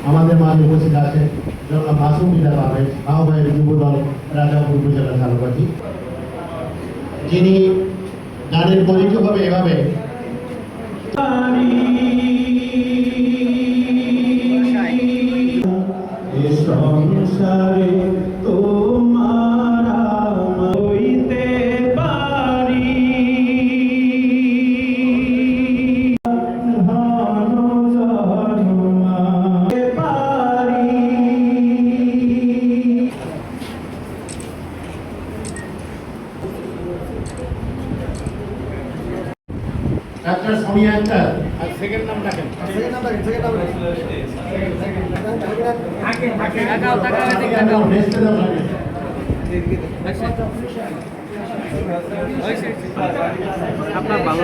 আমাদের মাঝে উপস্থিত আছেন জনাব মাসুম বিল্লাহ পারভেজ আহ্বায়ক যুবদল রাজাপুর উপজেলা ঝালকাঠি, যিনি গানের পরিচয় হবে এভাবে। সংসারে তোমার হইতে পারি ডাক্তার সোনিয়া আক্তার। আর সেকেন্ড নাম ডাকেন। আপনার ভালো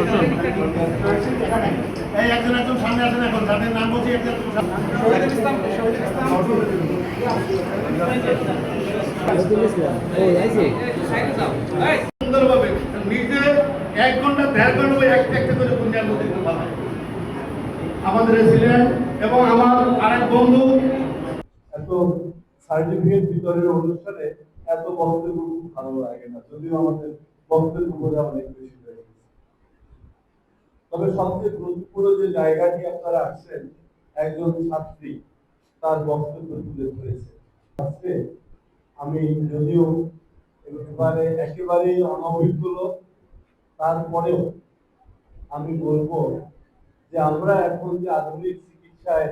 এই একজন একজন সামনে আসেন, এখন তাদের নাম বলছি। একজন সুন্দরভাবে নিজে 1 ঘন্টা 1.5 ঘন্টা একটা করে গুঞ্জার মধ্যে আমাদের ছিলেন এবং আমার আরেক বন্ধু। এত সার্টিফিকেট বিতরণের অনুষ্ঠানে এত বক্তব্য ভালো লাগে না, যদিও আমাদের বক্তব্য বোঝা অনেক বেশি হয়ে গেছে। তবে সবচেয়ে গুরুত্বপূর্ণ যে জায়গাটি আপনারা আসছেন, একজন ছাত্রী তার বক্তব্য তুলে ধরেছে। আজকে আমি যদিও একেবারেই অনভিজ্ঞ, তারপরেও আমি বলবো যে আমরা এখন যে আধুনিক চিকিৎসায়,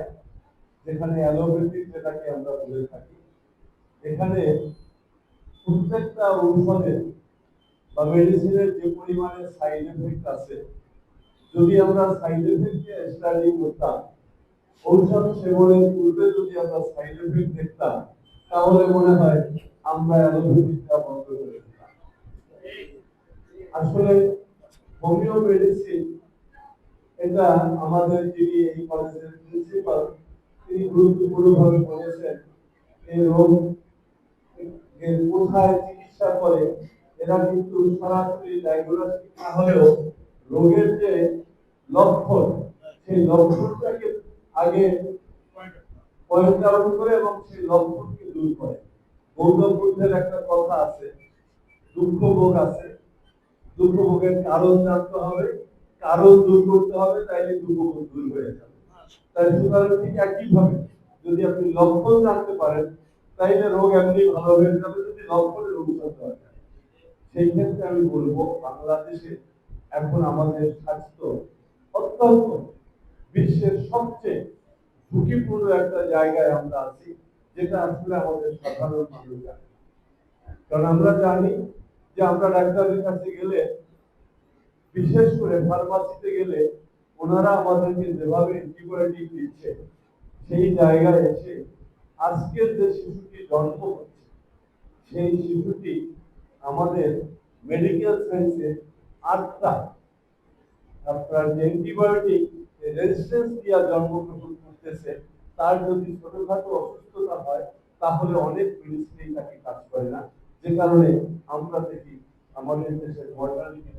যেখানে অ্যালোপ্যাথি যেটাকে আমরা বলে থাকি, এখানে প্রত্যেকটা ঔষধের বা মেডিসিনের যে পরিমাণে সাইড এফেক্ট আছে, যদি আমরা সাইড এফেক্টকে স্টাডি করতাম, ঔষধ সেবনের পূর্বে যদি আমরা সাইড এফেক্ট দেখতাম, তাহলে মনে হয় আমরা অ্যালোপ্যাথিটা বন্ধ করে দিতাম। আসলে হোমিও মেডিসিন, এটা আমাদের যিনি এই কলেজের প্রিন্সিপাল, তিনি গুরুত্বপূর্ণভাবে বলেছেন এই রোগ কোথায় চিকিৎসা করে। এরা কিন্তু সরাসরি ডায়াগনস্টিক না হলেও রোগের যে লক্ষণ, সেই লক্ষণটাকে আগে পয়েন্ট আউট করে এবং সেই লক্ষণকে দূর করে। গৌতম বুদ্ধের একটা কথা আছে, দুঃখ ভোগ আছে, দুঃখ ভোগের কারণ জানতে হবে, কারণ দূর করতে হবে, তাইলে দুঃখ ভোগ দূর হয়ে যাবে। তাই সুতরাং ঠিক একইভাবে যদি আপনি লক্ষণ জানতে পারেন, তাইলে রোগ এমনি ভালো হয়ে যাবে, যদি লক্ষণের ঔষধ দেওয়া যায়। সেই ক্ষেত্রে আমি বলবো, বাংলাদেশে এখন আমাদের স্বাস্থ্য অত্যন্ত বিশ্বের সবচেয়ে ঝুঁকিপূর্ণ একটা জায়গায় আমরা আছি, যেটা আসলে আমাদের সাধারণ মানুষ জানে। কারণ আমরা জানি যে আমরা ডাক্তারের কাছে গেলে, বিশেষ করে ফার্মাসিতে গেলে, ওনারা আমাদেরকে যেভাবে অ্যান্টিবায়োটিক দিচ্ছে, সেই জায়গায় এসে আজকের যে শিশুটি জন্ম হচ্ছে, সেই শিশুটি আমাদের মেডিকেল সায়েন্সে 8টা আপনার যে অ্যান্টিবায়োটিক রেজিস্ট্যান্স দিয়া জন্মগ্রহণ করতেছে, তার যদি ছোটখাটো অসুস্থতা হয়, তাহলে অনেক মেডিসিন তাকে কাজ করে না, যে কারণে আমরা দেখি আমাদের দেশের মর্টালিটি